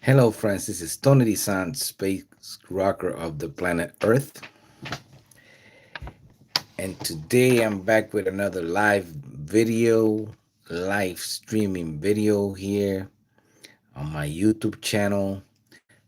Hello, friends. This is Tony Dizant, space rocker of the planet Earth. And today I'm back with another live streaming video here on my YouTube channel,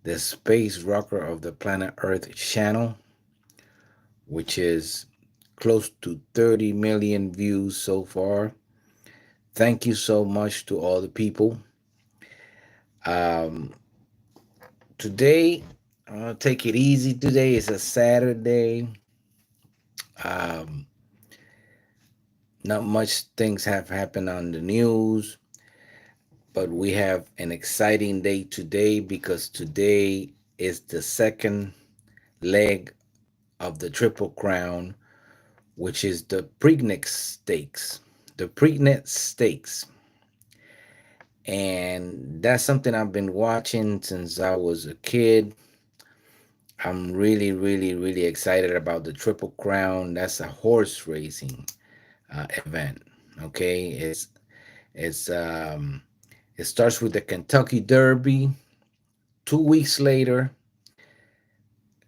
the Space Rocker of the Planet Earth channel, which is close to 30 million views so far. Thank you so much to all the people. Um, Today, I'm going to take it easy. Today is a Saturday. Um, Not much things have happened on the news, but we have an exciting day today because today is the second leg of the Triple Crown, which is the Preakness Stakes. The Preakness Stakes. And that's something I've been watching since I was a kid. I'm really excited about the Triple Crown. That's a horse racing event. Okay, it's it starts with the Kentucky Derby. 2 weeks later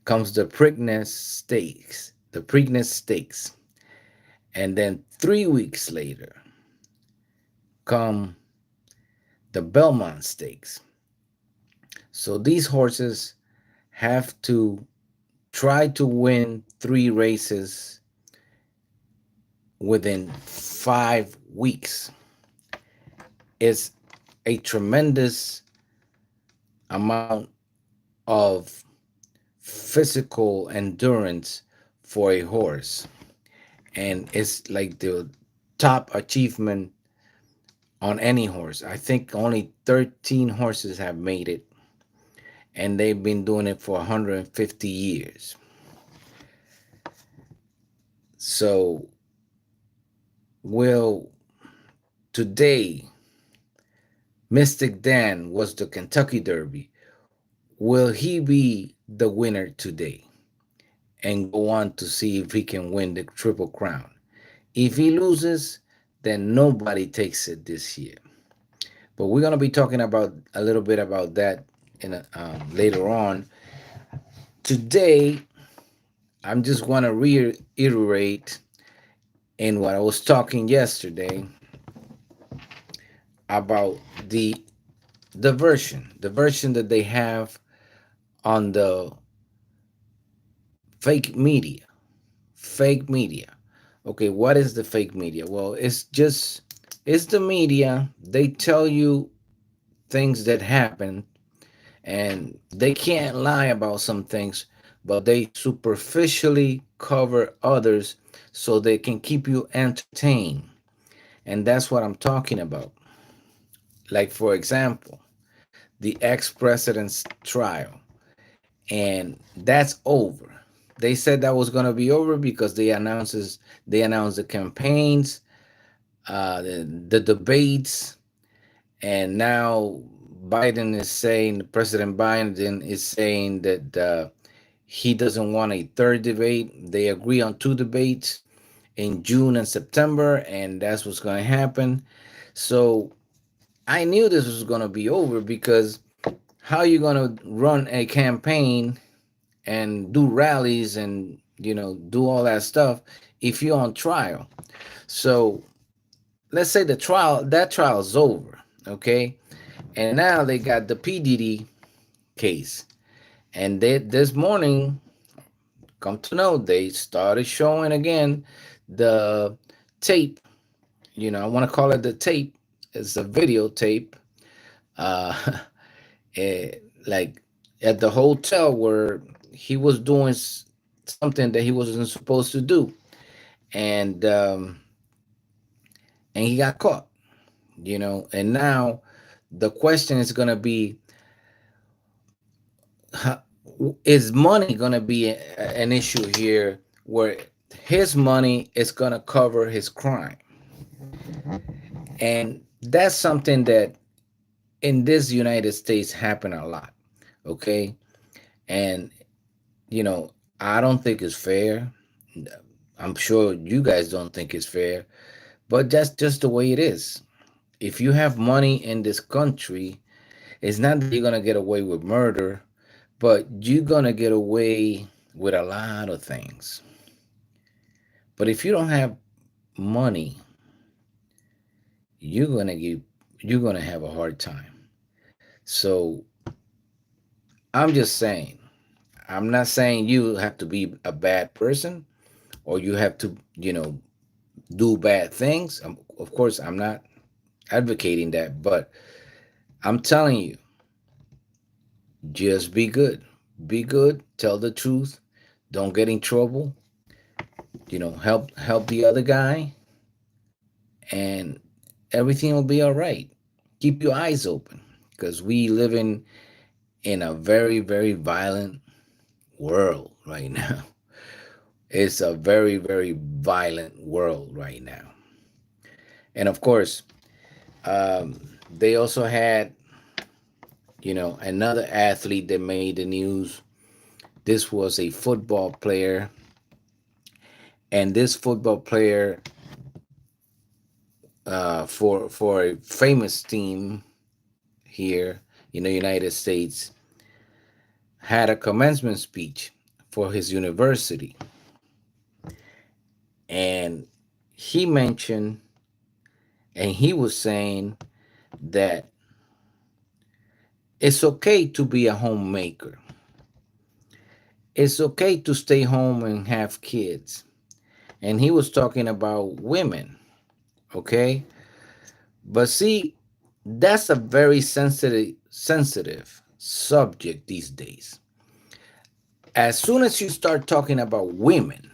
comes the Preakness Stakes. The Preakness Stakes, and then 3 weeks later come the Belmont Stakes. So these horses have to try to win 3 races within 5 weeks. It's a tremendous amount of physical endurance for a horse, and it's like the top achievement on any horse. I think only 13 horses have made it, and they've been doing it for 150 years. So, will today, Mystic Dan was the Kentucky Derby. Will he be the winner today and go on to see if he can win the Triple Crown? If he loses, then nobody takes it this year. But we're going to be talking about a little bit about that later on. Today, I'm just going to reiterate in what I was talking yesterday about the version that they have on the fake media. Fake media. Okay, what is the fake media? Well, it's the media. They tell you things that happen, and they can't lie about some things, but they superficially cover others so they can keep you entertained. And that's what I'm talking about. Like, for example, the ex-president's trial, and that's over. They said that was going to be over because they announced the campaigns, the debates, and now President Biden is saying that he doesn't want a third debate. They agree on 2 debates in June and September, and that's what's going to happen. So I knew this was going to be over because how are you going to run a campaign and do rallies and do all that stuff if you're on trial? So let's say that trial is over, okay, and now they got the PDD case, and this morning, come to know, they started showing again the tape. I want to call it the tape. It's a videotape, uh like at the hotel where he was doing something that he wasn't supposed to do, and he got caught. And now the question is going to be, is money going to be an issue here, where his money is going to cover his crime? And that's something that in this United States happen a lot. Okay. And I don't think it's fair. I'm sure you guys don't think it's fair, but that's just the way it is. If you have money in this country, It's not that you're gonna get away with murder, but you're gonna get away with a lot of things. But if you don't have money, you're gonna give you're gonna have a hard time. So I'm just saying, I'm not saying you have to be a bad person or you have to, do bad things. Of course, I'm not advocating that, but I'm telling you, just be good. Be good, tell the truth, don't get in trouble, help the other guy, and everything will be all right. Keep your eyes open because we live in a very, very violent world right now. It's a very, very violent world right now. And of course, they also had, another athlete that made the news. This was a football player, and this football player, for a famous team here in the United States, had a commencement speech for his university, and he mentioned, and he was saying that it's okay to be a homemaker. It's okay to stay home and have kids. And he was talking about women, okay? But see, that's a very sensitive subject these days. As soon as you start talking about women,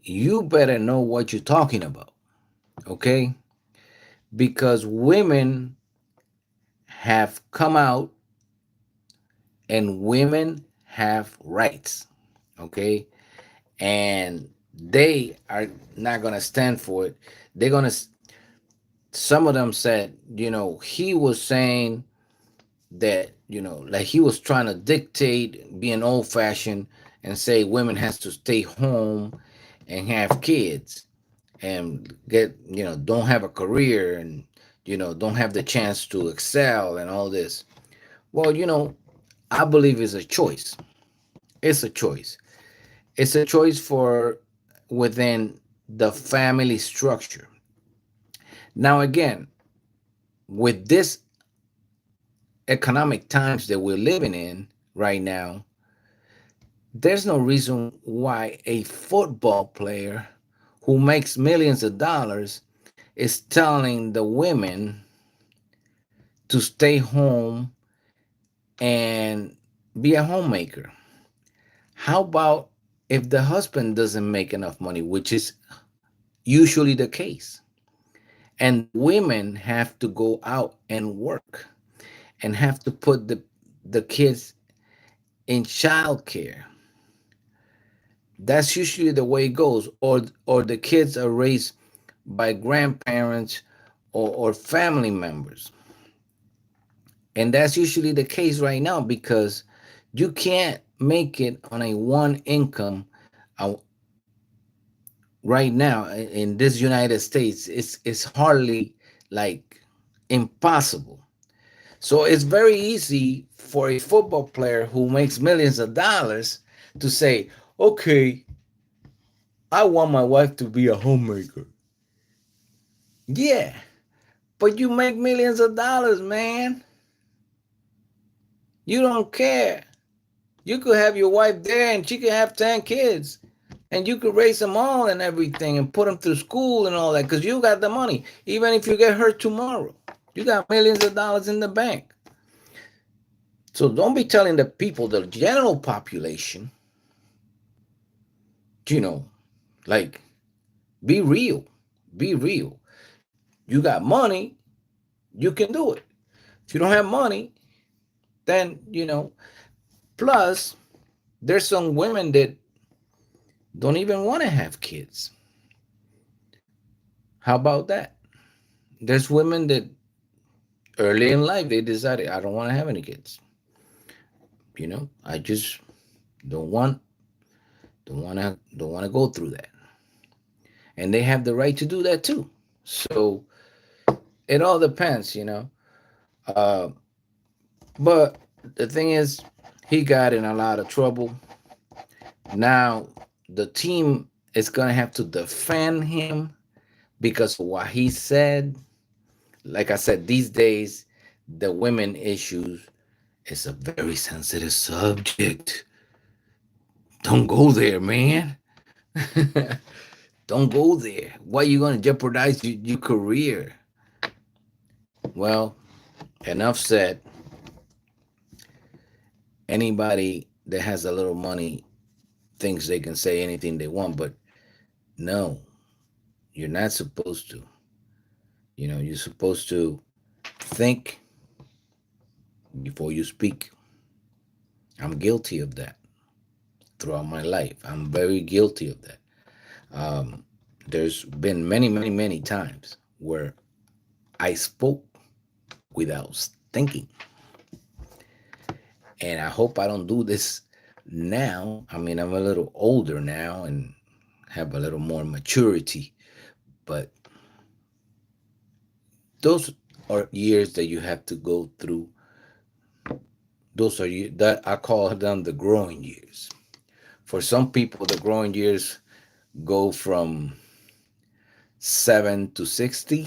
you better know what you're talking about, okay? Because women have come out and women have rights, okay? And they are not going to stand for it. They're going to, some of them said, he was saying that, like he was trying to dictate being old fashioned and say women has to stay home and have kids and get, don't have a career and, don't have the chance to excel and all this. Well, I believe it's a choice. It's a choice. It's a choice for within the family structure. Now, again, with this economic times that we're living in right now, there's no reason why a football player who makes millions of dollars is telling the women to stay home and be a homemaker. How about if the husband doesn't make enough money, which is usually the case, and women have to go out and work and have to put the kids in childcare? That's usually the way it goes, or the kids are raised by grandparents or family members, and that's usually the case right now because you can't make it on a one income. uh, right now in this United States, it's hardly like impossible. So it's very easy for a football player who makes millions of dollars to say, okay, I want my wife to be a homemaker. Yeah, but you make millions of dollars, man. You don't care. You could have your wife there and she could have 10 kids. And you could raise them all and everything and put them through school and all that because you got the money. Even if you get hurt tomorrow, you got millions of dollars in the bank. So don't be telling the people, the general population, you know, like, be real. Be real. You got money, you can do it. If you don't have money, then, plus, there's some women that don't even want to have kids. How about that? There's women that early in life they decided, I don't want to have any kids. I just don't want don't want to go through that. And they have the right to do that too. So it all depends. Uh, but the thing is, he got in a lot of trouble. Now the team is gonna have to defend him because of what he said. Like I said, these days the women issues is a very sensitive subject. Don't go there, man. Don't go there. Why are you gonna jeopardize your career? Well, enough said. Anybody that has a little money thinks they can say anything they want, but no, you're not supposed to. You're supposed to think before you speak. I'm guilty of that throughout my life. I'm very guilty of that. Um, there's been many, many, many times where I spoke without thinking. And I hope I don't do this now. I mean, I'm a little older now and have a little more maturity, but those are years that you have to go through. Those are that I call them the growing years. For some people, the growing years go from 7 to 60.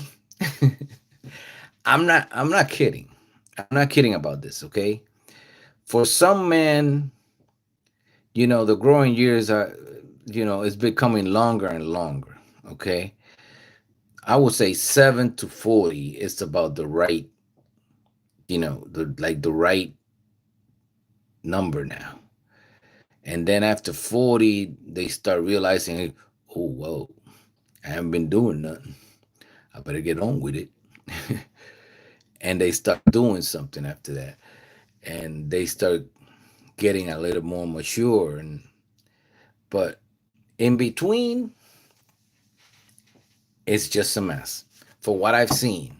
I'm not kidding. I'm not kidding about this, okay? For some men, the growing years are, it's becoming longer and longer, okay? I would say 7 to 40 is about the right, the right number now. And then after 40, they start realizing, oh, whoa, I haven't been doing nothing. I better get on with it. And they start doing something after that. And they start getting a little more mature. But in between, it's just a mess. For what I've seen,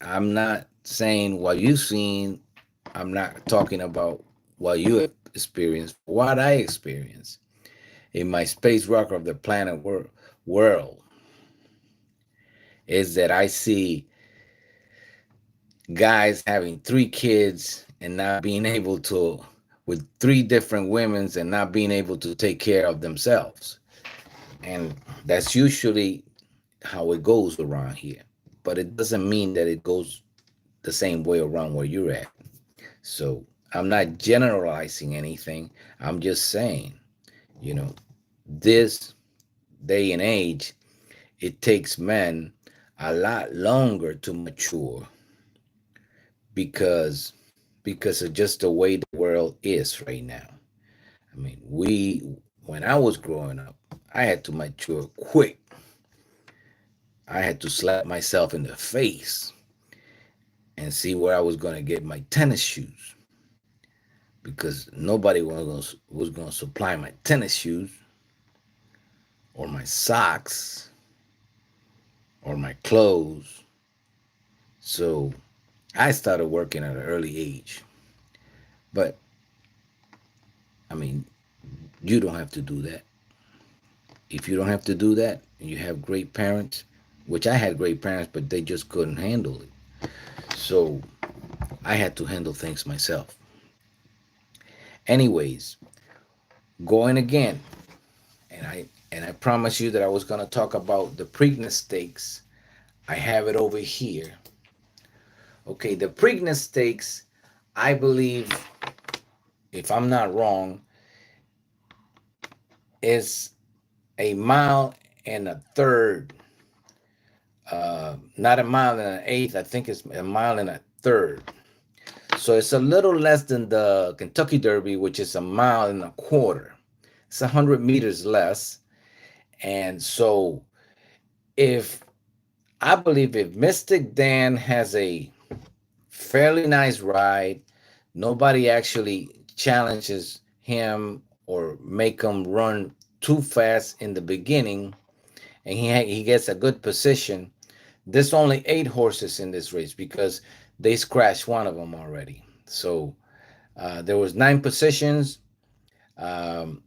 I'm not saying what you've seen. I'm not talking about what you have experienced. What I experienced in my space rocker of the planet world is that I see guys having 3 kids and not being able to, with 3 different women's and not being able to take care of themselves. And that's usually how it goes around here. But it doesn't mean that it goes the same way around where you're at. So I'm not generalizing anything. I'm just saying, you know, this day and age, it takes men a lot longer to mature because because of just the way the world is right now. I mean, when I was growing up, I had to mature quick. I had to slap myself in the face and see where I was going to get my tennis shoes because nobody was going to supply my tennis shoes or my socks or my clothes. So I started working at an early age. But I mean, you don't have to do that. If you don't have to do that, and you have great parents, which I had great parents, but they just couldn't handle it. So I had to handle things myself. Anyways, going again, and I promised you that I was gonna talk about the Preakness Stakes. I have it over here. Okay, the Preakness Stakes, I believe, if I'm not wrong, is a mile and a third. Not a mile and an eighth. I think it's a mile and a third. So it's a little less than the Kentucky Derby, which is a mile and a quarter. It's 100 meters less. And so if I believe if Mystic Dan has a fairly nice ride, nobody actually challenges him or make him run too fast in the beginning, and he gets a good position. There's only 8 horses in this race because they scratched one of them already. So there was 9 positions. Um,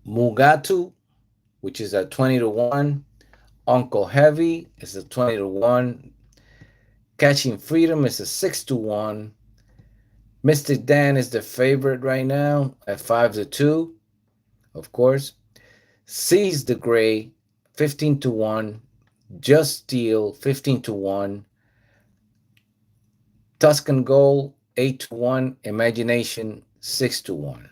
Mugatu, which is a 20 to 1. Uncle Heavy is a 20 to 1. Catching Freedom is a 6-1. Mystic Dan is the favorite right now at 5-2, of course. Seize the Gray, 15-1. Just Steel, 15-1. Tuscan Gold, 8-1. Imagination, 6-1.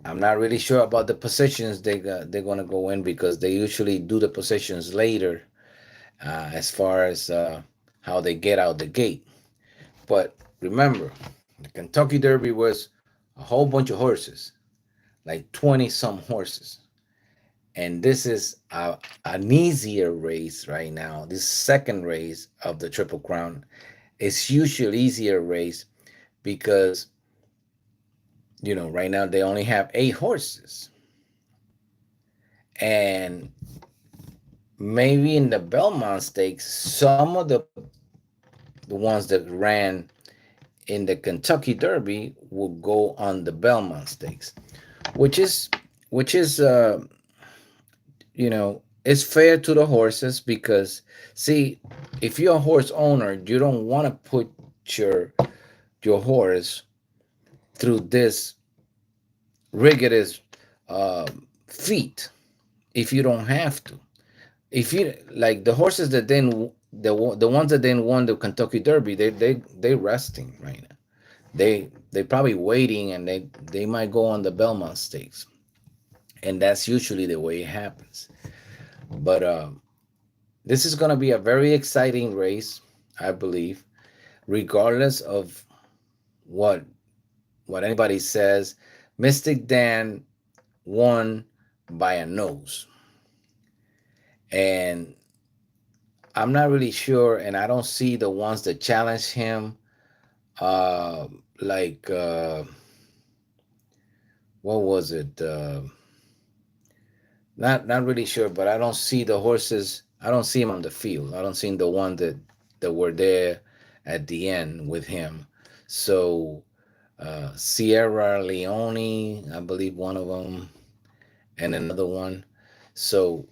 I'm not really sure about the positions they're gonna go in because they usually do the positions later, as far as how they get out the gate. But remember, the Kentucky Derby was a whole bunch of horses, like 20 some horses. And this is an easier race right now. This second race of the Triple Crown is usually easier race because, right now they only have 8 horses. And maybe in the Belmont Stakes, some of the ones that ran in the Kentucky Derby will go on the Belmont Stakes, which is which is it's fair to the horses because, see, if you're a horse owner, you don't want to put your your horse through this rigorous feat if you don't have to. If you like the horses that then the ones that then won the Kentucky Derby, they resting right now. They probably waiting, and they might go on the Belmont Stakes, and that's usually the way it happens. But this is going to be a very exciting race, I believe, regardless of what what anybody says. Mystic Dan won by a nose, and I'm not really sure, and I don't see the ones that challenge him. Uh, like what was it? Not really sure, but I don't see the horses. I don't see him on the field. I don't see the one that were there at the end with him. So Sierra Leone, I believe one of them, and another one. So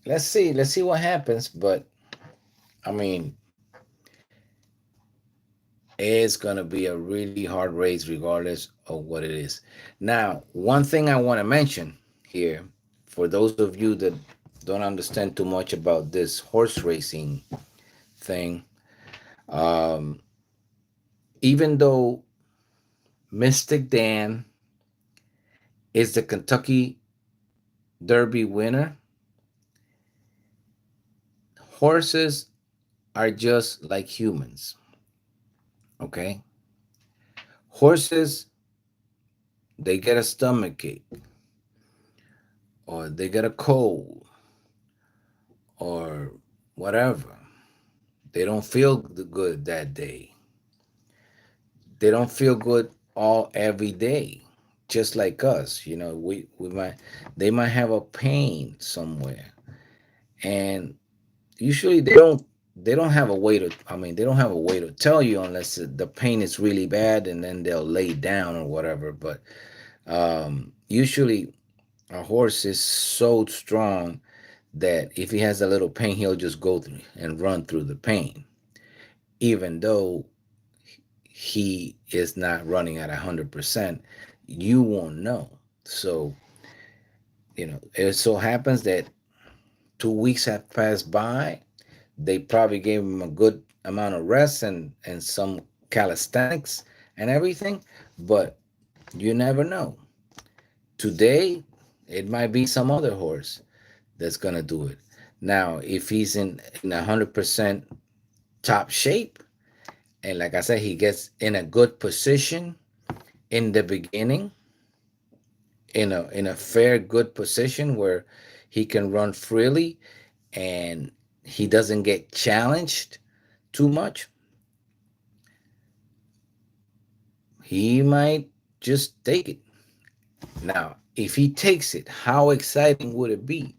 let's see what happens. But I mean, it's gonna be a really hard race regardless of what it is. Now, one thing I want to mention here, for those of you that don't understand too much about this horse racing thing, um, even though Mystic Dan is the Kentucky Derby winner, horses are just like humans. Okay, horses, they get a stomach ache, or they get a cold, or whatever. They don't feel good that day. They don't feel good all every day. Just like us, we might they might have a pain somewhere. And usually they don't have a way to, they don't have a way to tell you unless the pain is really bad, and then they'll lay down or whatever. But usually a horse is so strong that if he has a little pain, he'll just go through and run through the pain, even though he is not running at 100%. You won't know. So it so happens that 2 weeks have passed by. They probably gave him a good amount of rest and some calisthenics and everything, but you never know. Today it might be some other horse that's gonna do it. Now, if he's in 100% top shape, and like I said, he gets in a good position in the beginning, in a fair good position where he can run freely and he doesn't get challenged too much, he might just take it. Now, if he takes it, how exciting would it be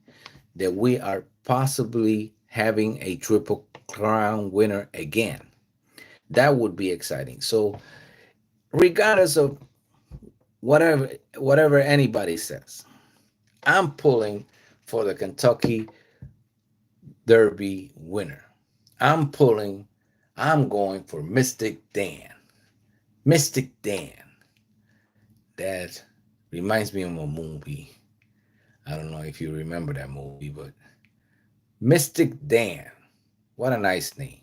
that we are possibly having a triple crown winner again? That would be exciting. So regardless of whatever anybody says, I'm pulling for the Kentucky Derby winner. I'm pulling I'm going for Mystic Dan. Mystic Dan. That reminds me of a movie. I don't know if you remember that movie, but Mystic Dan. What a nice name.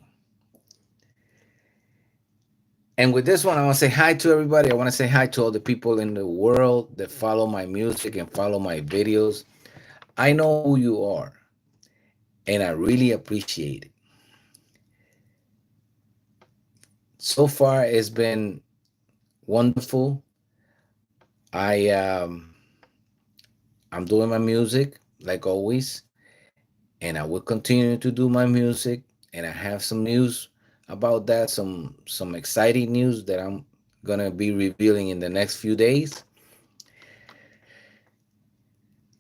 And with this one, I want to say hi to everybody. I want to say hi to all the people in the world that follow my music and follow my videos. I know who you are, and I really appreciate it. So far, it's been wonderful. I I'm doing my music like always, and I will continue to do my music. And I have some news about that, some exciting news that I'm gonna be revealing in the next few days.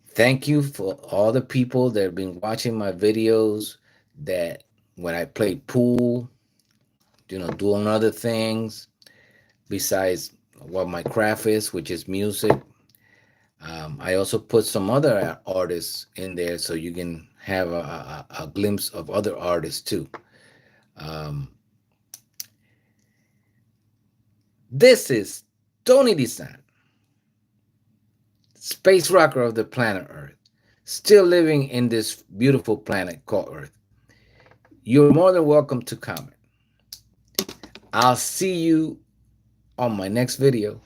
Thank you for all the people that have been watching my videos. That when I play pool, doing other things besides what my craft is, which is music. I also put some other artists in there so you can have a glimpse of other artists too. Um, this is Tony Dizant, space rocker of the planet Earth, still living in this beautiful planet called Earth. You're more than welcome to comment. I'll see you on my next video.